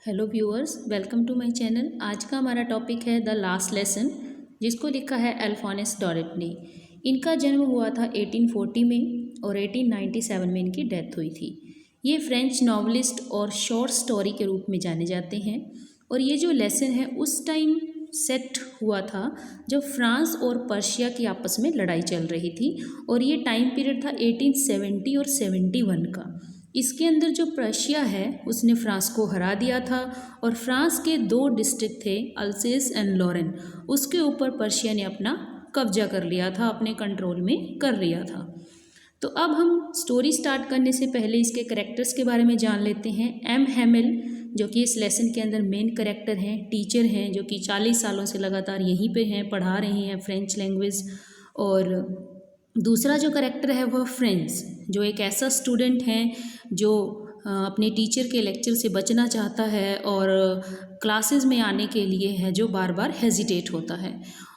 Hello viewers, welcome to my channel. आज का हमारा टॉपिक है द लास्ट लेसन, जिसको लिखा है अल्फोंस डॉरेट ने। इनका जन्म हुआ था 1840 में और 1897 में इनकी डेथ हुई थी। ये फ्रेंच नॉवलिस्ट और शॉर्ट स्टोरी के रूप में जाने जाते हैं। और ये जो लेसन है उस टाइम सेट हुआ था जब फ्रांस और पर्शिया की आपस में लड़ाई चल रही थी, और ये टाइम पीरियड था 1870 और 71 का। इसके अंदर जो प्रशिया है उसने फ्रांस को हरा दिया था, और फ्रांस के दो डिस्ट्रिक्ट थे अल्सेस एंड लॉरेन, उसके ऊपर पर्शिया ने अपना कब्जा कर लिया था, अपने कंट्रोल में कर लिया था। तो अब हम स्टोरी स्टार्ट करने से पहले इसके करेक्टर्स के बारे में जान लेते हैं। एम हैमिल, जो कि इस लेसन के अंदर मेन करेक्टर हैं, टीचर हैं, जो कि 40 सालों से लगातार यहीं पे हैं, पढ़ा रहे हैं फ्रेंच लैंग्वेज। और दूसरा जो करेक्टर है वह फ्रेंड्स, जो एक ऐसा स्टूडेंट है जो अपने टीचर के लेक्चर से बचना चाहता है और क्लासेस में आने के लिए है जो बार बार हेजिटेट होता है।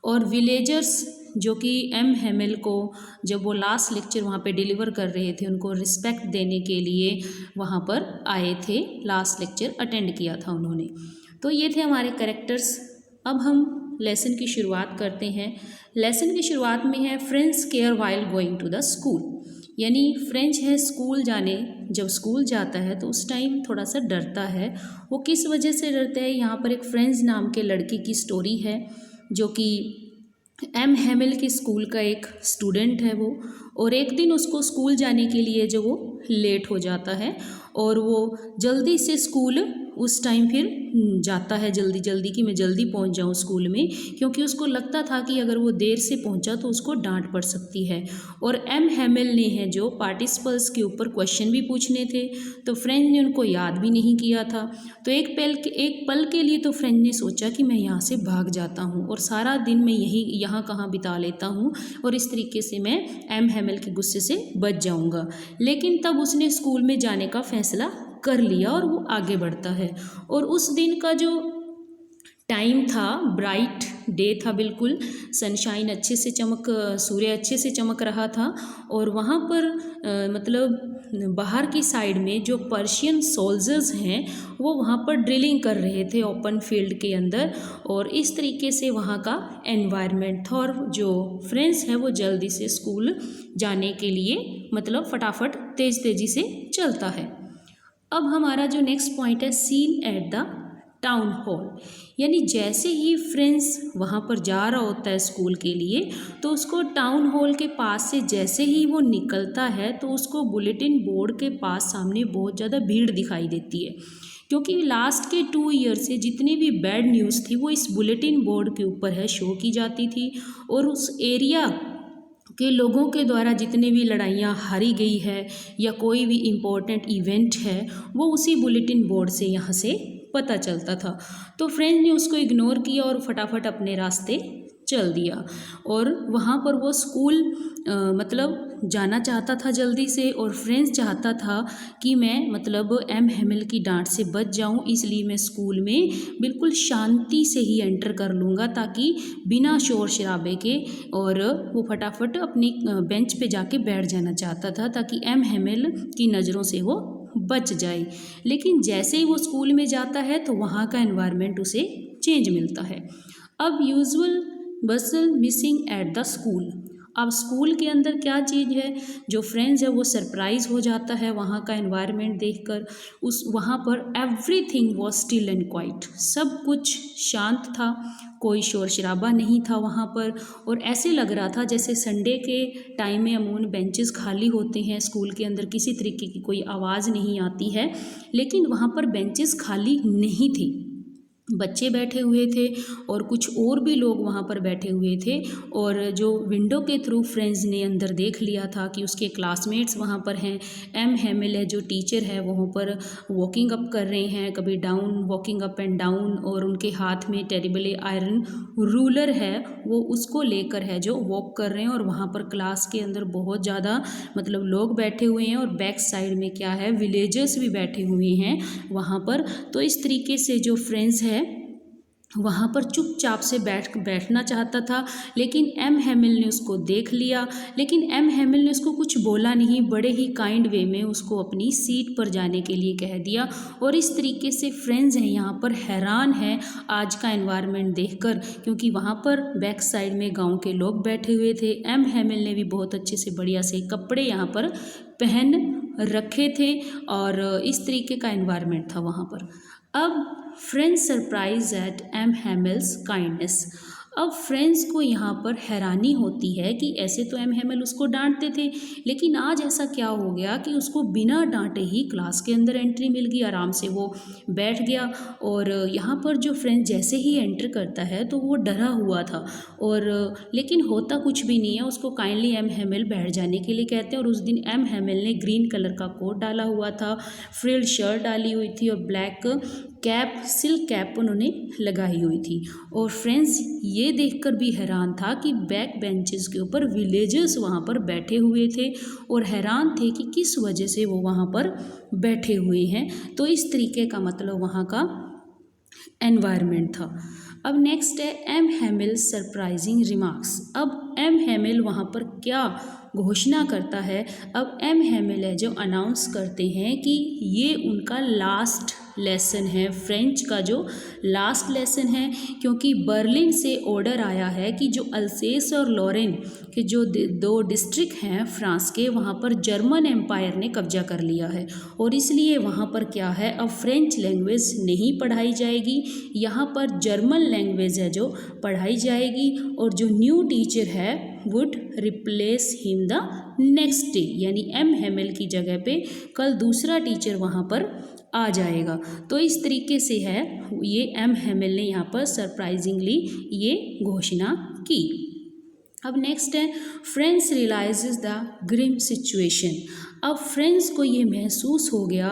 और विलेजर्स, जो कि एम हैमिल को जब वो लास्ट लेक्चर वहाँ पे डिलीवर कर रहे थे उनको रिस्पेक्ट देने के लिए वहाँ पर आए थे, लास्ट लेक्चर अटेंड किया था उन्होंने। तो ये थे हमारे करेक्टर्स। अब हम लेसन की शुरुआत करते हैं। लेसन की शुरुआत में है friends care while going to the school, यानी फ्रेंच है स्कूल जाने, जब स्कूल जाता है तो उस टाइम थोड़ा सा डरता है। वो किस वजह से डरता है, यहाँ पर एक फ्रेंच नाम के लड़के की स्टोरी है, जो कि एम हैमिल के स्कूल का एक स्टूडेंट है वो। और एक दिन उसको स्कूल जाने के लिए जो वो लेट हो जाता है, और वो जल्दी से स्कूल उस टाइम फिर जाता है जल्दी जल्दी कि मैं जल्दी पहुंच जाऊं स्कूल में, क्योंकि उसको लगता था कि अगर वो देर से पहुंचा तो उसको डांट पड़ सकती है। और एम हैमिल ने है जो पार्टिसिपल्स के ऊपर क्वेश्चन भी पूछने थे, तो फ्रेंच ने उनको याद भी नहीं किया था। तो एक पल के लिए तो फ्रेंच ने सोचा कि मैं यहाँ से भाग जाता हूँ और सारा दिन मैं यहाँ कहाँ बिता लेता हूँ, और इस तरीके से मैं एम हैमिल के गुस्से से बच जाऊँगा। लेकिन तब उसने स्कूल में जाने का फैसला कर लिया और वो आगे बढ़ता है। और उस दिन का जो टाइम था, ब्राइट डे था, बिल्कुल सनशाइन अच्छे से सूर्य अच्छे से चमक रहा था। और वहाँ पर मतलब बाहर की साइड में जो पर्शियन सोल्जर्स हैं वो वहाँ पर ड्रिलिंग कर रहे थे ओपन फील्ड के अंदर, और इस तरीके से वहाँ का एनवायरनमेंट था। और जो फ्रेंड्स है वो जल्दी से स्कूल जाने के लिए मतलब फटाफट तेज़ी से चलता है। अब हमारा जो नेक्स्ट पॉइंट है scene at the town hall, यानी जैसे ही फ्रेंड्स वहाँ पर जा रहा होता है स्कूल के लिए, तो उसको टाउन हॉल के पास से जैसे ही वो निकलता है तो उसको बुलेटिन बोर्ड के पास सामने बहुत ज़्यादा भीड़ दिखाई देती है, क्योंकि लास्ट के 2 ईयर से जितनी भी बैड न्यूज़ थी वो इस बुलेटिन बोर्ड के ऊपर है शो की जाती थी। और उस एरिया के लोगों के द्वारा जितने भी लड़ाइयाँ हारी गई है या कोई भी इम्पोर्टेंट इवेंट है वो उसी बुलेटिन बोर्ड से यहाँ से पता चलता था। तो फ्रेंच ने उसको इग्नोर किया और फटाफट अपने रास्ते चल दिया। और वहाँ पर वो स्कूल मतलब जाना चाहता था जल्दी से, और फ्रेंच चाहता था कि मैं मतलब एम हैमिल की डांट से बच जाऊँ, इसलिए मैं स्कूल में बिल्कुल शांति से ही एंटर कर लूँगा ताकि बिना शोर शराबे के। और वो फटाफट अपनी बेंच पे जाके बैठ जाना चाहता था ताकि एम हैमिल की नज़रों से वो बच जाए। लेकिन जैसे ही वो स्कूल में जाता है तो वहाँ का एनवायरनमेंट उसे चेंज मिलता है। अब usual Bansal missing at the school, अब स्कूल के अंदर क्या चीज़ है, जो फ्रेंड्स है वो सरप्राइज हो जाता है वहाँ का एनवायरनमेंट देखकर। वहाँ पर everything was still and quite, सब कुछ शांत था, कोई शोर शराबा नहीं था वहाँ पर। और ऐसे लग रहा था जैसे संडे के टाइम में अमूमन बेंचेस खाली होते हैं स्कूल के अंदर, किसी तरीके की कोई आवाज़ नहीं आती है, लेकिन वहाँ पर बेंचेस खाली नहीं थी, बच्चे बैठे हुए थे और कुछ और भी लोग वहाँ पर बैठे हुए थे। और जो विंडो के थ्रू फ्रेंड्स ने अंदर देख लिया था कि उसके क्लासमेट्स वहाँ पर हैं। एम हैमिल है जो टीचर है वहाँ पर वॉकिंग अप कर रहे हैं, कभी down, walking up and down, और उनके हाथ में टेरिबल आयरन रूलर है वो उसको लेकर है जो वॉक कर रहे हैं। और वहाँ पर क्लास के अंदर बहुत ज़्यादा मतलब लोग बैठे हुए हैं, और बैक साइड में क्या है, विलेजर्स भी बैठे हुए हैं वहाँ पर। तो इस तरीके से जो फ्रेंड्स है वहाँ पर चुपचाप से बैठना चाहता था, लेकिन एम हैमिल ने उसको देख लिया। लेकिन एम हैमिल ने उसको कुछ बोला नहीं, बड़े ही काइंड वे में उसको अपनी सीट पर जाने के लिए कह दिया। और इस तरीके से फ्रेंड्स हैं यहाँ पर हैरान है आज का एनवायरनमेंट देखकर, क्योंकि वहाँ पर बैक साइड में गांव के लोग बैठे हुए थे। एम हैमिल ने भी बहुत अच्छे से बढ़िया से कपड़े यहाँ पर पहन रखे थे और इस तरीके का एनवायरनमेंट था वहाँ पर। अब friends surprise at M Hamel's kindness. अब फ्रेंड्स को यहाँ पर हैरानी होती है कि ऐसे तो एम हैमिल उसको डांटते थे, लेकिन आज ऐसा क्या हो गया कि उसको बिना डांटे ही क्लास के अंदर एंट्री मिल गई। आराम से वो बैठ गया और यहाँ पर जो फ्रेंड जैसे ही एंटर करता है तो वो डरा हुआ था, और लेकिन होता कुछ भी नहीं है। उसको काइंडली एम हैमिल बैठ जाने के लिए कहते हैं। और उस दिन एम हैमिल ने ग्रीन कलर का कोट डाला हुआ था, फ्रिल्ड शर्ट डाली हुई थी और ब्लैक कैप, सिल्क कैप उन्होंने लगाई हुई थी। और फ्रेंड्स ये देखकर भी हैरान था कि बैक बेंचेस के ऊपर विलेजर्स वहाँ पर बैठे हुए थे और हैरान थे कि किस वजह से वो वहाँ पर बैठे हुए हैं। तो इस तरीके का मतलब वहाँ का एनवायरनमेंट था। अब नेक्स्ट है एम हैमिल सरप्राइजिंग रिमार्क्स। अब एम हैमिल वहाँ पर क्या घोषणा करता है। अब एम हैमिल है जो अनाउंस करते हैं कि ये उनका लास्ट लेसन है, फ्रेंच का जो लास्ट लेसन है, क्योंकि बर्लिन से ऑर्डर आया है कि जो अल्सेस और लॉरेन के जो दो डिस्ट्रिक्ट हैं फ्रांस के, वहाँ पर जर्मन एम्पायर ने कब्जा कर लिया है और इसलिए वहाँ पर क्या है, अब फ्रेंच लैंग्वेज नहीं पढ़ाई जाएगी, यहाँ पर जर्मन लैंग्वेज है जो पढ़ाई जाएगी। और जो न्यू टीचर है would replace him the next day, यानी एम हैमिल की जगह पे कल दूसरा टीचर वहाँ पर आ जाएगा। तो इस तरीके से है ये एम हैमिल ने यहाँ पर सरप्राइजिंगली ये घोषणा की। अब नेक्स्ट है friends realises the grim situation. अब फ्रेंड्स को ये महसूस हो गया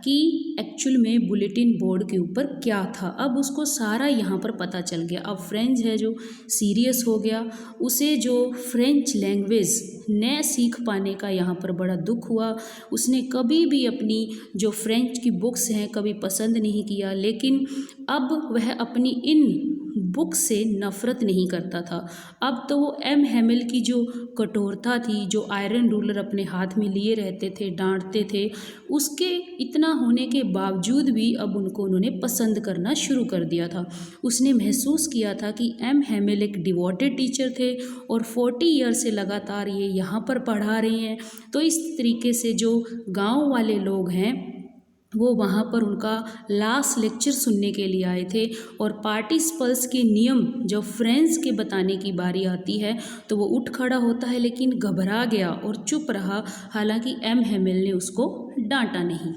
कि एक्चुअल में बुलेटिन बोर्ड के ऊपर क्या था। अब उसको सारा यहाँ पर पता चल गया। अब फ्रेंच है जो सीरियस हो गया, उसे जो फ्रेंच लैंग्वेज न सीख पाने का यहाँ पर बड़ा दुख हुआ। उसने कभी भी अपनी जो फ्रेंच की बुक्स हैं कभी पसंद नहीं किया, लेकिन अब वह अपनी इन बुक से नफ़रत नहीं करता था। अब तो वो एम हैमिल की जो कठोरता थी, जो आयरन रूलर अपने हाथ में लिए रहते थे, डांटते थे, उसके इतना होने के बावजूद भी अब उन्होंने पसंद करना शुरू कर दिया था। उसने महसूस किया था कि एम हैमिल एक डिवोटेड टीचर थे और 40 ईयर से लगातार ये यहाँ पर पढ़ा रहे हैं। तो इस तरीके से जो गाँव वाले लोग हैं वो वहाँ पर उनका लास्ट लेक्चर सुनने के लिए आए थे। और पार्टिसिपल्स के नियम जब फ्रेंड्स के बताने की बारी आती है तो वो उठ खड़ा होता है, लेकिन घबरा गया और चुप रहा, हालांकि एम हैमिल ने उसको डांटा नहीं।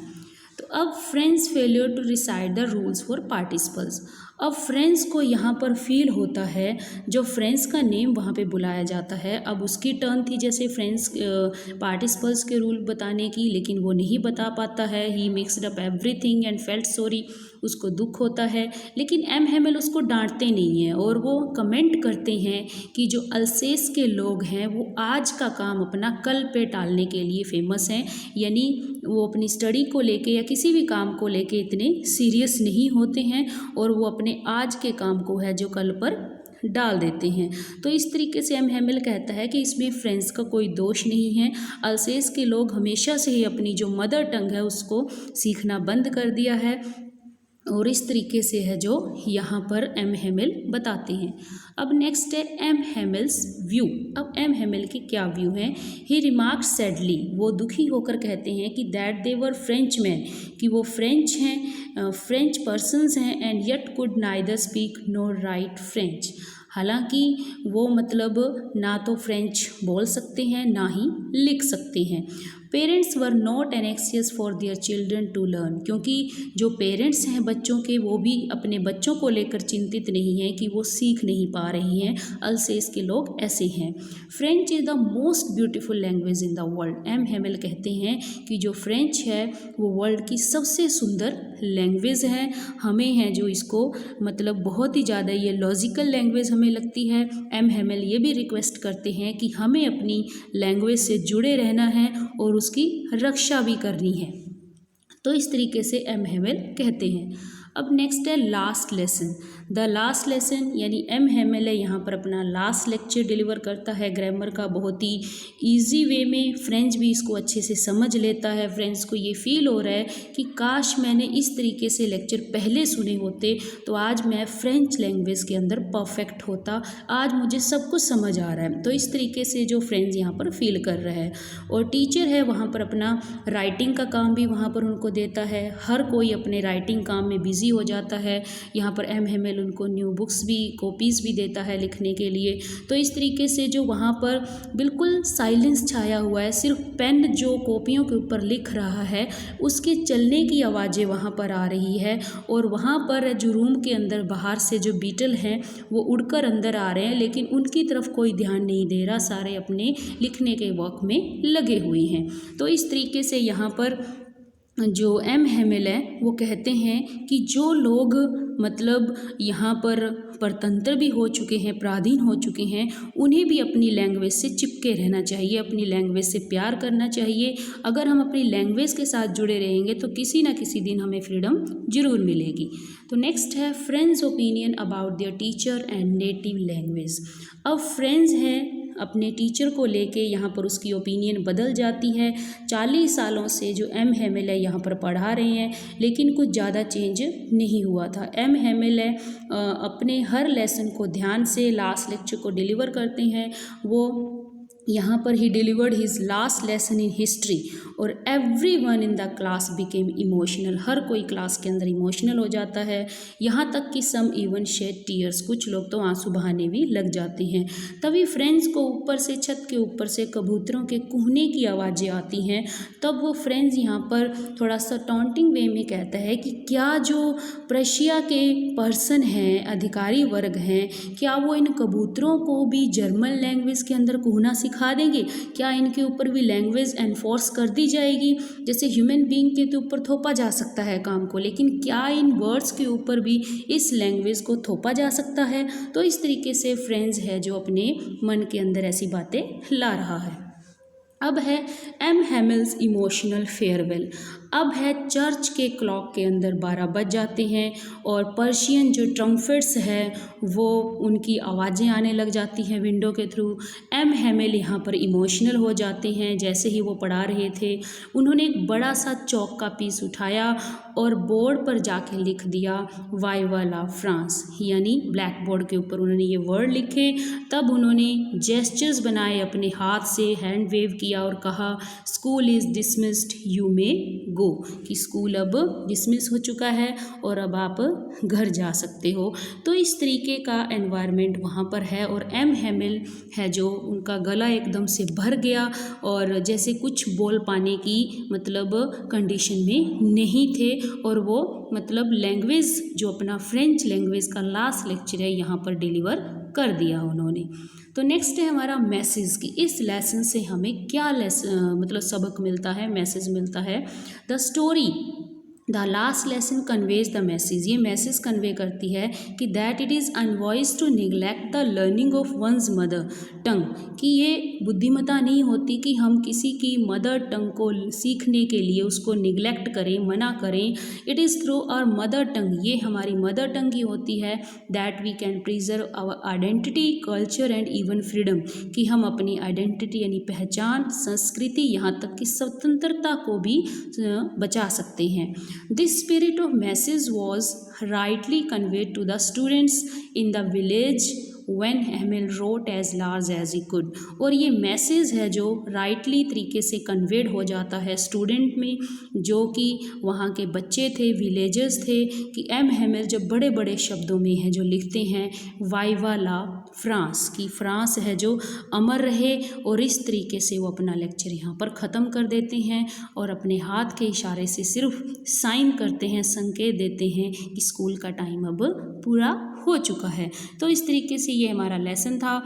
तो अब friends failure to recite the rules for participles. अब फ्रेंड्स को यहाँ पर फील होता है, जो फ्रेंड्स का नेम वहाँ पे बुलाया जाता है, अब उसकी टर्न थी जैसे फ्रेंड्स पार्टिसिपल्स के रूल बताने की, लेकिन वो नहीं बता पाता है। He mixed up everything and felt sorry, उसको दुख होता है, लेकिन एम हैमिल उसको डांटते नहीं हैं और वो कमेंट करते हैं कि जो अल्सेस के लोग हैं वो आज का काम अपना कल पे टालने के लिए फेमस हैं, यानी वो अपनी स्टडी को लेके या किसी भी काम को लेके इतने सीरियस नहीं होते हैं और वो अपने आज के काम को है जो कल पर डाल देते हैं। तो इस तरीके से एम हैमिल कहता है कि इसमें फ्रेंड्स का कोई दोष नहीं है। अल्सेस के लोग हमेशा से ही अपनी जो मदर टंग है उसको सीखना बंद कर दिया है, और इस तरीके से है जो यहाँ पर एम हैमिल बताते हैं। अब नेक्स्ट है एम हैमिल्स व्यू। अब एम हैमिल के क्या व्यू हैं। ही रिमार्क सैडली, वो दुखी होकर कहते हैं कि that they were French man, कि वो फ्रेंच हैं, फ्रेंच पर्सनस हैं, and yet could neither speak nor right French. हालांकि वो मतलब ना तो फ्रेंच बोल सकते हैं ना ही लिख सकते हैं। Parents were not anxious for their children to learn, क्योंकि जो पेरेंट्स हैं बच्चों के वो भी अपने बच्चों को लेकर चिंतित नहीं हैं कि वो सीख नहीं पा रही हैं। अल्सेस के लोग ऐसे हैं। French is the most beautiful language in the world. M Hamel कहते हैं कि जो फ्रेंच है वो वर्ल्ड की सबसे सुंदर लैंग्वेज है। हमें है जो इसको मतलब बहुत ही ज़्यादा ये लॉजिकल लैंग्वेज हमें लगती है। एम हैमिल ये भी रिक्वेस्ट करते हैं कि हमें अपनी लैंग्वेज से जुड़े रहना है और उसकी रक्षा भी करनी है। तो इस तरीके से एम हैमिल कहते हैं। अब नेक्स्ट है last lesson. The last lesson यानी एम हेमेले यहाँ पर अपना लास्ट लेक्चर डिलीवर करता है ग्रामर का बहुत ही ईजी वे में। फ्रेंच भी इसको अच्छे से समझ लेता है। फ्रेंड्स को ये फील हो रहा है कि काश मैंने इस तरीके से लेक्चर पहले सुने होते तो आज मैं फ्रेंच लैंग्वेज के अंदर परफेक्ट होता, आज मुझे सब कुछ समझ आ रहा है। तो इस तरीके से जो फ्रेंड्स यहाँ पर फील कर रहा है। और टीचर है वहाँ पर अपना राइटिंग का काम भी वहाँ पर उनको देता है। हर कोई अपने राइटिंग काम में बिजी हो जाता है। यहाँ पर एम हेमेल उनको न्यू बुक्स भी, कॉपीज़ भी देता है लिखने के लिए। तो इस तरीके से जो वहाँ पर बिल्कुल साइलेंस छाया हुआ है, सिर्फ पेन जो कॉपियों के ऊपर लिख रहा है उसके चलने की आवाज़ें वहाँ पर आ रही है। और वहाँ पर जो रूम के अंदर बाहर से जो बीटल हैं वो उड़कर अंदर आ रहे हैं, लेकिन उनकी तरफ कोई ध्यान नहीं दे रहा, सारे अपने लिखने के वर्क में लगे हुए हैं। तो इस तरीके से यहाँ पर जो एम हेमेल है वो कहते हैं कि जो लोग मतलब यहाँ पर परतंत्र भी हो चुके हैं, पराधीन हो चुके हैं, उन्हें भी अपनी लैंग्वेज से चिपके रहना चाहिए, अपनी लैंग्वेज से प्यार करना चाहिए। अगर हम अपनी लैंग्वेज के साथ जुड़े रहेंगे तो किसी ना किसी दिन हमें फ्रीडम जरूर मिलेगी। तो नेक्स्ट है friends opinion about their teacher and native language. अब फ्रेंड्स है अपने टीचर को लेके यहाँ पर उसकी ओपिनियन बदल जाती है। 40 सालों से जो एम हेमेल है यहाँ पर पढ़ा रहे हैं, लेकिन कुछ ज़्यादा चेंज नहीं हुआ था। एम हेमेल है अपने हर लेसन को ध्यान से लास्ट लेक्चर को डिलीवर करते हैं। वो यहाँ पर ही delivered his last lesson in history और everyone in the class became emotional. हर कोई क्लास के अंदर इमोशनल हो जाता है, यहाँ तक कि सम इवन शेड टीयर्स, कुछ लोग तो आंसू बहाने भी लग जाते हैं। तभी फ्रेंड्स को ऊपर से, छत के ऊपर से कबूतरों के कूहने की आवाज़ें आती हैं। तब वो फ्रेंड्स यहाँ पर थोड़ा सा टॉन्टिंग वे में कहता है कि क्या जो प्रशिया के पर्सन हैं, अधिकारी वर्ग हैं, क्या वो इन कबूतरों को भी जर्मन लैंग्वेज के अंदर कूहना सिखा देंगे? क्या इनके ऊपर भी लैंग्वेज एनफोर्स कर दी जाएगी? जैसे ह्यूमन बीइंग के ऊपर थोपा जा सकता है काम को, लेकिन क्या इन वर्ड्स के ऊपर भी इस लैंग्वेज को थोपा जा सकता है? तो इस तरीके से फ्रेंड्स है जो अपने मन के अंदर ऐसी बातें ला रहा है। अब है एम हेमेल्स इमोशनल फेयरवेल। अब है चर्च के क्लॉक के अंदर 12 बज जाते हैं और पर्शियन जो ट्रम्पेट्स है वो उनकी आवाज़ें आने लग जाती हैं विंडो के थ्रू। एम हेमेल यहाँ पर इमोशनल हो जाते हैं। जैसे ही वो पढ़ा रहे थे उन्होंने एक बड़ा सा चौक का पीस उठाया और बोर्ड पर जाके लिख दिया वाइवा ला फ्रांस, यानी ब्लैक बोर्ड के ऊपर उन्होंने ये वर्ड लिखे। तब उन्होंने जेस्चर्स बनाए, अपने हाथ से हैंड वेव किया और कहा school is dismissed you may go, कि स्कूल अब डिसमिस हो चुका है और अब आप घर जा सकते हो। तो इस तरीके का एनवायरनमेंट वहाँ पर है। और एम हेमेल है जो उनका गला एकदम से भर गया और जैसे कुछ बोल पाने की मतलब कंडीशन में नहीं थे, और वो मतलब लैंग्वेज जो अपना फ्रेंच लैंग्वेज का लास्ट लेक्चर है यहाँ पर डिलीवर कर दिया उन्होंने। तो नेक्स्ट है हमारा मैसेज की इस लेसन से हमें क्या मतलब सबक मिलता है, मैसेज मिलता है। The story the last lesson conveys the message, ये मैसेज कन्वे करती है कि that it is unwise to neglect the learning of one's mother tongue, कि ये बुद्धिमता नहीं होती कि हम किसी की मदर टंग को सीखने के लिए उसको निगलेक्ट करें, मना करें। It is through our mother tongue, ये हमारी मदर टंग ही होती है, that we can preserve our identity, culture and even freedom, कि हम अपनी आइडेंटिटी यानी पहचान, संस्कृति, यहाँ तक कि स्वतंत्रता को भी बचा सकते हैं। This spirit of message was rightly conveyed to the students in the village when Emil wrote as large as he could। और ये मैसेज है जो राइटली तरीके से कन्वेड हो जाता है स्टूडेंट में, जो कि वहाँ के बच्चे थे, विलेजर्स थे, कि एम हेमेल जब बड़े बड़े शब्दों में है जो लिखते हैं वाइवा ला फ्रांस, की फ्रांस है जो अमर रहे। और इस तरीके से वो अपना लेक्चर यहाँ पर ख़त्म कर देते हैं और अपने हाथ के इशारे से सिर्फ साइन करते हैं, संकेत देते हैं कि स्कूल का टाइम अब पूरा हो चुका है। तो इस तरीके से ये हमारा लेसन था।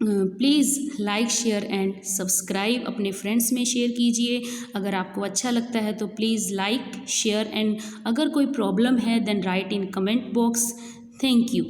Please like share and subscribe, अपने फ्रेंड्स में शेयर कीजिए। अगर आपको अच्छा लगता है तो प्लीज़ लाइक शेयर, एंड अगर कोई प्रॉब्लम है then write in comment box. Thank you.